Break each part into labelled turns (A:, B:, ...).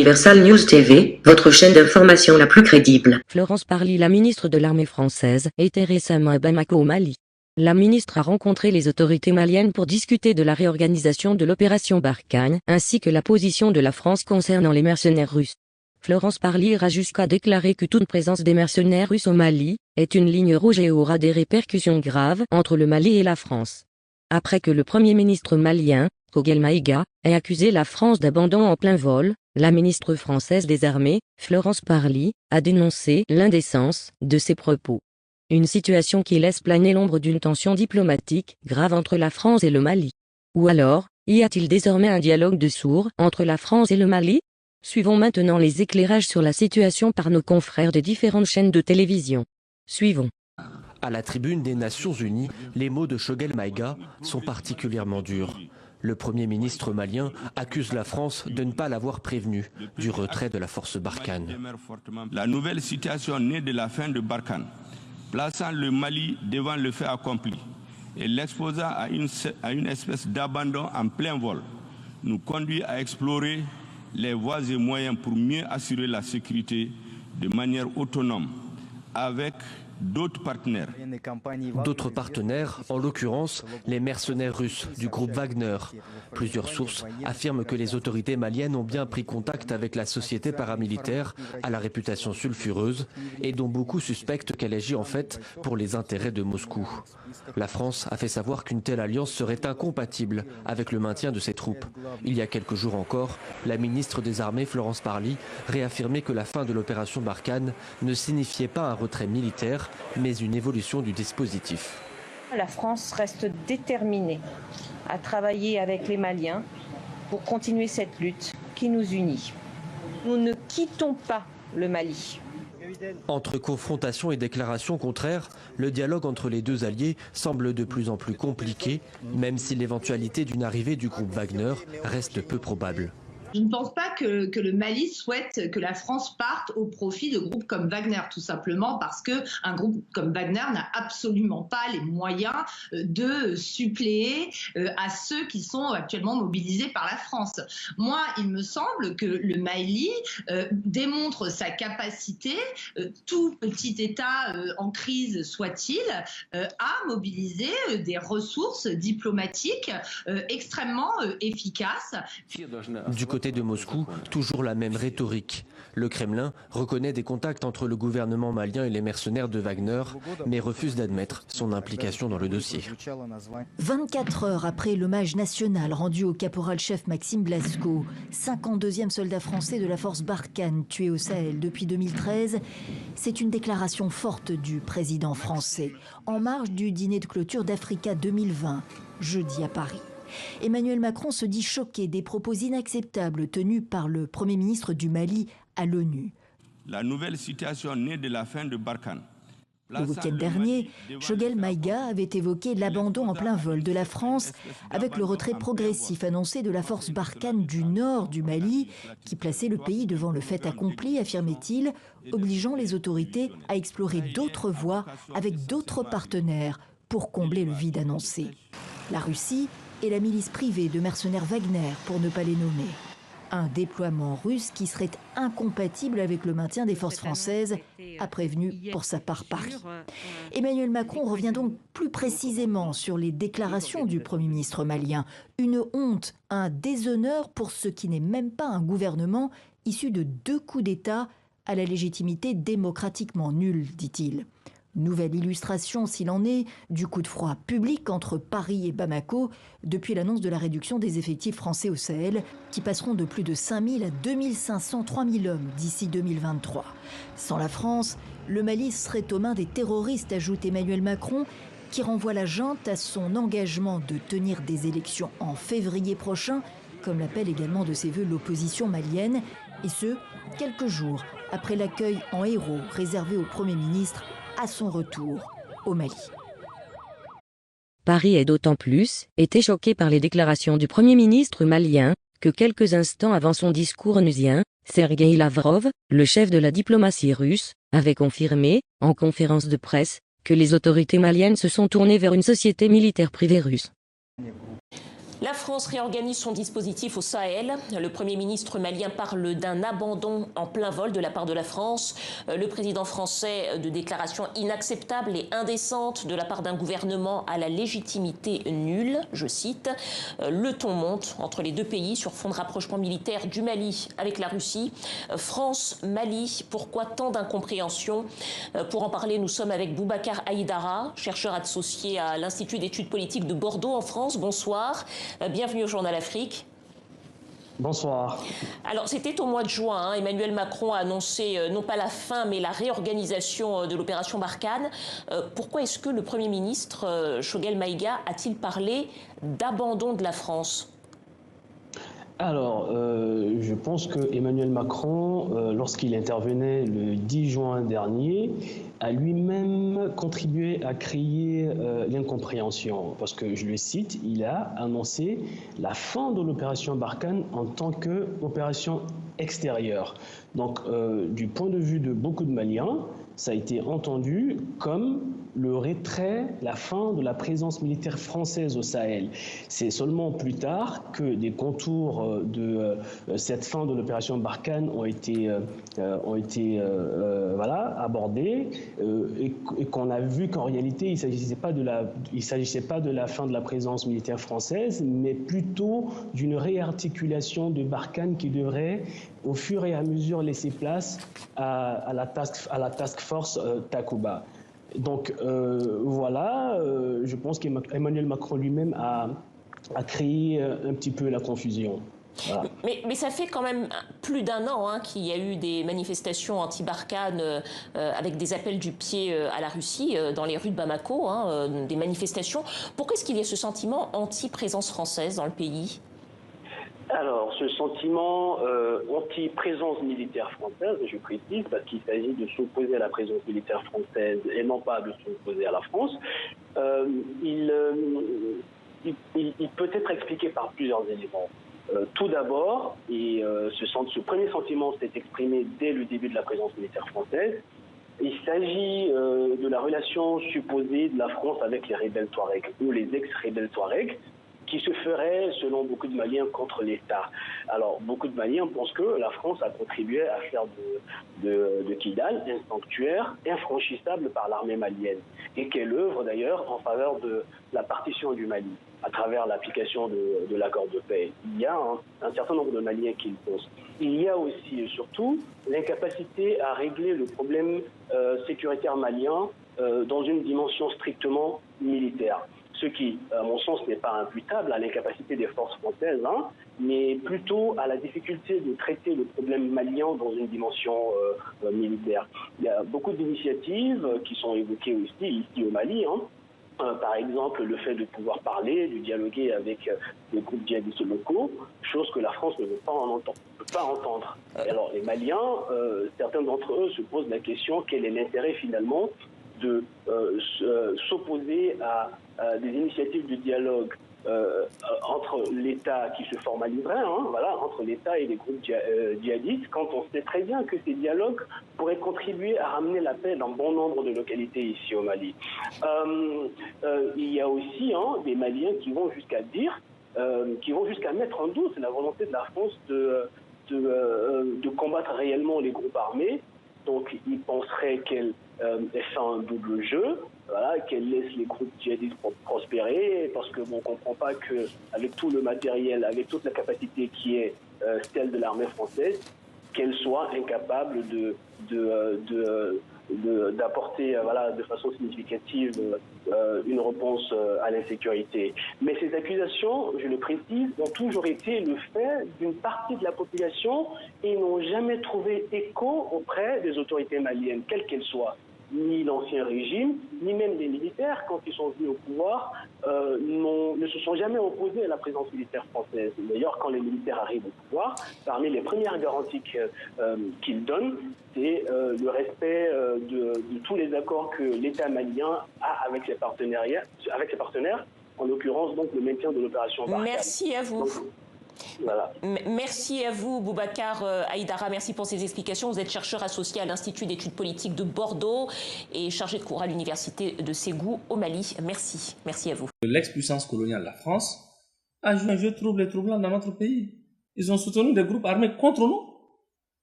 A: Universal News TV, votre chaîne d'information la plus crédible.
B: Florence Parly, la ministre de l'Armée française, était récemment à Bamako au Mali. La ministre a rencontré les autorités maliennes pour discuter de la réorganisation de l'opération Barkhane, ainsi que la position de la France concernant les mercenaires russes. Florence Parly ira jusqu'à déclarer que toute présence des mercenaires russes au Mali est une ligne rouge et aura des répercussions graves entre le Mali et la France. Après que le Premier ministre malien, Choguel Maïga, ait accusé la France d'abandon en plein vol, la ministre française des Armées, Florence Parly, a dénoncé l'indécence de ses propos. Une situation qui laisse planer l'ombre d'une tension diplomatique grave entre la France et le Mali. Ou alors, y a-t-il désormais un dialogue de sourds entre la France et le Mali? Suivons maintenant les éclairages sur la situation par nos confrères des différentes chaînes de télévision. Suivons.
C: À la tribune des Nations Unies, les mots de Choguel Maïga sont particulièrement durs. Le Premier ministre malien accuse la France de ne pas l'avoir prévenu du retrait de la force Barkhane.
D: La nouvelle situation née de la fin de Barkhane, plaçant le Mali devant le fait accompli et l'exposant à une espèce d'abandon en plein vol, nous conduit à explorer les voies et moyens pour mieux assurer la sécurité de manière autonome avec d'autres partenaires.
C: D'autres partenaires, en l'occurrence les mercenaires russes du groupe Wagner. Plusieurs sources affirment que les autorités maliennes ont bien pris contact avec la société paramilitaire à la réputation sulfureuse et dont beaucoup suspectent qu'elle agit en fait pour les intérêts de Moscou. La France a fait savoir qu'une telle alliance serait incompatible avec le maintien de ses troupes. Il y a quelques jours encore, la ministre des Armées Florence Parly réaffirmait que la fin de l'opération Barkhane ne signifiait pas un retrait militaire, mais une évolution du dispositif.
E: La France reste déterminée à travailler avec les Maliens pour continuer cette lutte qui nous unit. Nous ne quittons pas le Mali.
C: Entre confrontation et déclarations contraires, le dialogue entre les deux alliés semble de plus en plus compliqué, même si l'éventualité d'une arrivée du groupe Wagner reste peu probable.
F: Je ne pense pas que le Mali souhaite que la France parte au profit de groupes comme Wagner, tout simplement parce qu'un groupe comme Wagner n'a absolument pas les moyens de suppléer à ceux qui sont actuellement mobilisés par la France. Moi, il me semble que le Mali démontre sa capacité, tout petit État en crise soit-il, à mobiliser des ressources diplomatiques extrêmement efficaces.
C: Du côté de Moscou, toujours la même rhétorique. Le Kremlin reconnaît des contacts entre le gouvernement malien et les mercenaires de Wagner, mais refuse d'admettre son implication dans le dossier.
G: 24 heures après l'hommage national rendu au caporal-chef Maxime Blasco, 52e soldat français de la force Barkhane tué au Sahel depuis 2013, c'est une déclaration forte du président français, en marge du dîner de clôture d'Africa 2020, jeudi à Paris. Emmanuel Macron se dit choqué des propos inacceptables tenus par le Premier ministre du Mali à l'ONU.
D: La nouvelle situation née de la fin de Barkhane.
G: Le week-end dernier, Choguel Maïga avait évoqué l'abandon en plein vol de la France avec le retrait progressif annoncé de la force Barkhane du nord du Mali qui plaçait le pays devant le fait accompli, affirmait-il, obligeant les autorités à explorer d'autres voies avec d'autres partenaires pour combler le vide annoncé. La Russie et la milice privée de mercenaires Wagner, pour ne pas les nommer. Un déploiement russe qui serait incompatible avec le maintien des forces françaises, a prévenu pour sa part Paris. Emmanuel Macron revient donc plus précisément sur les déclarations du Premier ministre malien. Une honte, un déshonneur pour ce qui n'est même pas un gouvernement issu de 2 coups d'État à la légitimité démocratiquement nulle, dit-il. Nouvelle illustration, s'il en est, du coup de froid public entre Paris et Bamako depuis l'annonce de la réduction des effectifs français au Sahel qui passeront de plus de 5 000 à 2 500, 3 000 hommes d'ici 2023. Sans la France, le Mali serait aux mains des terroristes, ajoute Emmanuel Macron, qui renvoie la junte à son engagement de tenir des élections en février prochain, comme l'appelle également de ses voeux l'opposition malienne, et ce, quelques jours après l'accueil en héros réservé au Premier ministre à son retour au Mali.
B: Paris est d'autant plus été choqué par les déclarations du Premier ministre malien que quelques instants avant son discours onusien, Sergueï Lavrov, le chef de la diplomatie russe, avait confirmé, en conférence de presse, que les autorités maliennes se sont tournées vers une société militaire privée russe.
H: La France réorganise son dispositif au Sahel. Le Premier ministre malien parle d'un abandon en plein vol de la part de la France. Le président français de déclarations inacceptables et indécentes de la part d'un gouvernement à la légitimité nulle, je cite. Le ton monte entre les deux pays sur fond de rapprochement militaire du Mali avec la Russie. France, Mali, pourquoi tant d'incompréhension? Pour en parler, nous sommes avec Boubacar Aïdara, chercheur associé à l'Institut d'études politiques de Bordeaux en France. Bonsoir. Bienvenue au Journal Afrique.
I: Bonsoir. Alors,
H: c'était au mois de juin. Emmanuel Macron a annoncé non pas la fin, mais la réorganisation de l'opération Barkhane. Pourquoi est-ce que le Premier ministre, Choguel Maïga, a-t-il parlé d'abandon de la France ?
I: Alors, je pense que Emmanuel Macron, lorsqu'il intervenait le 10 juin dernier, a lui-même contribué à créer l'incompréhension. Parce que, je le cite, il a annoncé la fin de l'opération Barkhane en tant qu'opération extérieure. Donc, du point de vue de beaucoup de Maliens, ça a été entendu comme le retrait, la fin de la présence militaire française au Sahel. C'est seulement plus tard que des contours de cette fin de l'opération Barkhane ont été abordés et qu'on a vu qu'en réalité, il ne s'agissait pas de la fin de la présence militaire française, mais plutôt d'une réarticulation de Barkhane qui devrait, au fur et à mesure, laisser place à la task force Takuba. Donc je pense qu'Emmanuel Macron lui-même a créé un petit peu la confusion. Voilà.
H: Mais ça fait quand même plus d'un an qu'il y a eu des manifestations anti-Barkhane avec des appels du pied à la Russie dans les rues de Bamako, des manifestations. Pourquoi est-ce qu'il y a ce sentiment anti-présence française dans le pays ?
J: Alors, ce sentiment anti-présence militaire française, je précise, parce qu'il s'agit de s'opposer à la présence militaire française et non pas de s'opposer à la France, il peut être expliqué par plusieurs éléments. Tout d'abord, et ce premier sentiment s'est exprimé dès le début de la présence militaire française, il s'agit de la relation supposée de la France avec les rebelles Touaregs ou les ex-rebelles Touaregs, qui se ferait, selon beaucoup de Maliens, contre l'État. Alors, beaucoup de Maliens pensent que la France a contribué à faire de Kidal un sanctuaire infranchissable par l'armée malienne et qu'elle œuvre d'ailleurs en faveur de la partition du Mali à travers l'application de l'accord de paix. Il y a un certain nombre de Maliens qui le pensent. Il y a aussi et surtout l'incapacité à régler le problème sécuritaire malien dans une dimension strictement militaire. Ce qui, à mon sens, n'est pas imputable à l'incapacité des forces françaises, mais plutôt à la difficulté de traiter le problème malien dans une dimension militaire. Il y a beaucoup d'initiatives qui sont évoquées aussi ici au Mali. Par exemple, le fait de pouvoir parler, de dialoguer avec les groupes djihadistes locaux, chose que la France ne veut pas entendre. Alors, les Maliens, certains d'entre eux se posent la question quel est l'intérêt finalement de s'opposer à des initiatives de dialogue entre l'État qui se formaliserait, entre l'État et les groupes djihadistes, quand on sait très bien que ces dialogues pourraient contribuer à ramener la paix dans bon nombre de localités ici au Mali. Il y a aussi des Maliens qui vont jusqu'à dire, qui vont jusqu'à mettre en doute la volonté de la France de combattre réellement les groupes armés. Donc ils penseraient qu'elle fait un double jeu, qu'elle laisse les groupes djihadistes prospérer, parce qu'on ne comprend pas qu'avec tout le matériel, avec toute la capacité qui est celle de l'armée française, qu'elle soit incapable d'apporter de façon significative une réponse à l'insécurité. Mais ces accusations, je le précise, ont toujours été le fait d'une partie de la population et n'ont jamais trouvé écho auprès des autorités maliennes, quelles qu'elles soient. Ni l'ancien régime, ni même les militaires, quand ils sont venus au pouvoir, ne se sont jamais opposés à la présence militaire française. D'ailleurs, quand les militaires arrivent au pouvoir, parmi les premières garanties qu'ils donnent, c'est le respect de tous les accords que l'État malien a avec ses partenaires, en l'occurrence donc le maintien de l'opération Barkhane.
H: Merci à vous.
J: Donc, voilà.
H: Merci à vous, Boubacar Aïdara. Merci pour ces explications. Vous êtes chercheur associé à l'Institut d'études politiques de Bordeaux et chargé de cours à l'Université de Ségou au Mali. Merci. Merci à vous.
K: L'ex-puissance coloniale, la France, a joué un jeu trouble et troublant dans notre pays. Ils ont soutenu des groupes armés contre nous.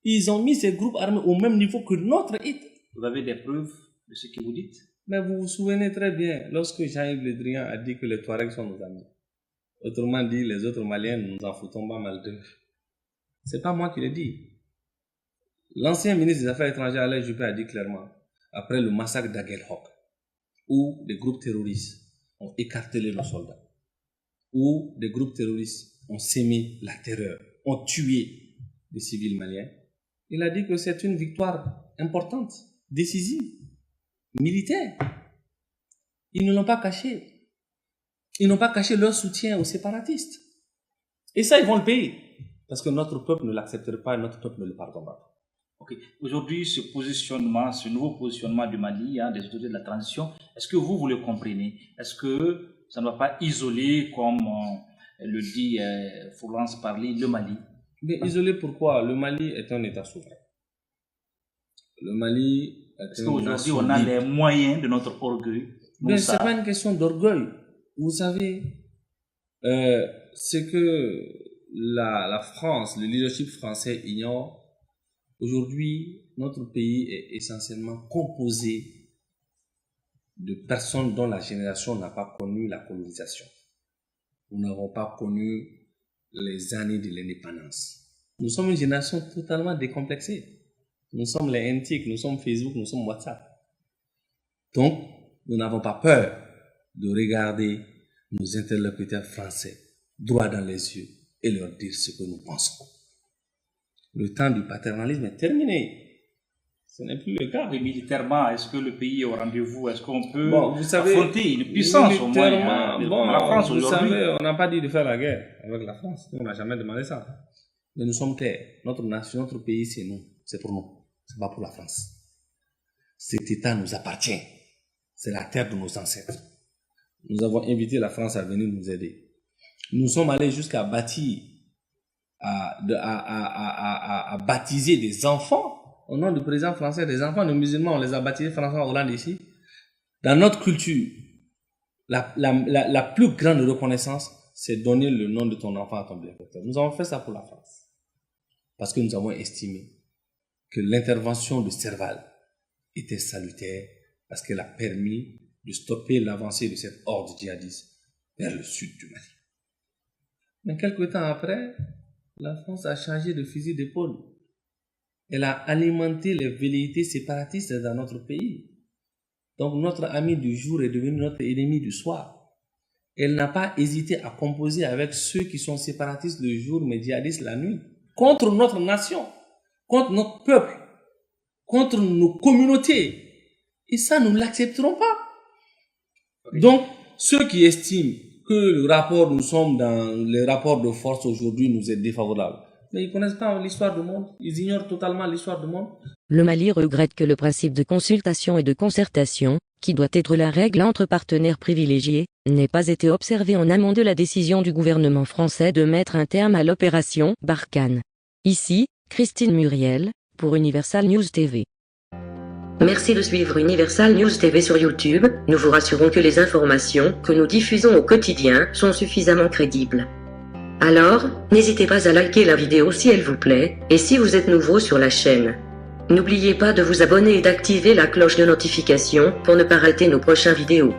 K: Ils ont mis ces groupes armés au même niveau que notre hit.
L: Vous avez des preuves de ce que vous dites?
K: Mais vous vous souvenez très bien, lorsque Jean-Yves Le Drian a dit que les Touaregs sont nos amis. Autrement dit, les autres Maliens, nous en foutons pas mal d'eux. C'est pas moi qui le dis. L'ancien ministre des Affaires étrangères, Alain Juppé, a dit clairement, après le massacre d'Aguelhok, où des groupes terroristes ont écartelé nos soldats, où des groupes terroristes ont sémé la terreur, ont tué des civils maliens, il a dit que c'est une victoire importante, décisive, militaire. Ils ne l'ont pas caché. Ils n'ont pas caché leur soutien aux séparatistes. Et ça, ils vont le payer. Parce que notre peuple ne l'acceptera pas et notre peuple ne le pardonnera pas.
L: Okay. Aujourd'hui, ce positionnement, ce nouveau positionnement du Mali, des autorités de la transition, est-ce que vous le comprenez? Est-ce que ça ne va pas isoler, comme le dit Florence Parly, le Mali?
K: Mais isolé pourquoi? Le Mali est un État souverain. Le Mali
L: est qu'aujourd'hui, on a les moyens de notre orgueil?
K: Mais ce n'est pas une question d'orgueil. Vous savez, ce que la France, le leadership français ignore, aujourd'hui, notre pays est essentiellement composé de personnes dont la génération n'a pas connu la colonisation. Nous n'avons pas connu les années de l'indépendance. Nous sommes une génération totalement décomplexée. Nous sommes les NTIC, nous sommes Facebook, nous sommes WhatsApp. Donc, nous n'avons pas peur de regarder nos interlocuteurs français droit dans les yeux et leur dire ce que nous pensons. Le temps du paternalisme est terminé. Ce n'est plus le cas.
L: Et militairement, est-ce que le pays est au rendez-vous? Est-ce qu'on peut
K: affronter
L: une puissance au moins
K: la France aujourd'hui? Vous savez, on n'a pas dit de faire la guerre avec la France. On n'a jamais demandé ça. Mais nous sommes clairs. Notre nation, notre pays, c'est nous. C'est pour nous. C'est pas pour la France. Cet État nous appartient. C'est la terre de nos ancêtres. Nous avons invité la France à venir nous aider. Nous sommes allés jusqu'à bâtir, à baptiser des enfants au nom du président français, des enfants de musulmans, on les a baptisés François Hollande ici. Dans notre culture, la plus grande reconnaissance, c'est donner le nom de ton enfant à ton bienfaiteur. Nous avons fait ça pour la France. Parce que nous avons estimé que l'intervention de Serval était salutaire parce qu'elle a permis de stopper l'avancée de cette horde djihadiste vers le sud du Mali. Mais quelques temps après, la France a changé de fusil d'épaule. Elle a alimenté les velléités séparatistes dans notre pays. Donc notre ami du jour est devenu notre ennemi du soir. Elle n'a pas hésité à composer avec ceux qui sont séparatistes le jour mais djihadistes la nuit. Contre notre nation, contre notre peuple, contre nos communautés. Et ça, nous ne l'accepterons pas. Donc, ceux qui estiment que nous sommes dans les rapports de force aujourd'hui nous est défavorable. Mais ils ne connaissent pas l'histoire du monde. Ils ignorent totalement l'histoire du monde.
B: Le Mali regrette que le principe de consultation et de concertation, qui doit être la règle entre partenaires privilégiés, n'ait pas été observé en amont de la décision du gouvernement français de mettre un terme à l'opération Barkhane. Ici, Christine Muriel, pour Universal News TV.
A: Merci de suivre Universal News TV sur YouTube. Nous vous rassurons que les informations que nous diffusons au quotidien sont suffisamment crédibles. Alors, n'hésitez pas à liker la vidéo si elle vous plaît, et si vous êtes nouveau sur la chaîne. N'oubliez pas de vous abonner et d'activer la cloche de notification pour ne pas rater nos prochaines vidéos.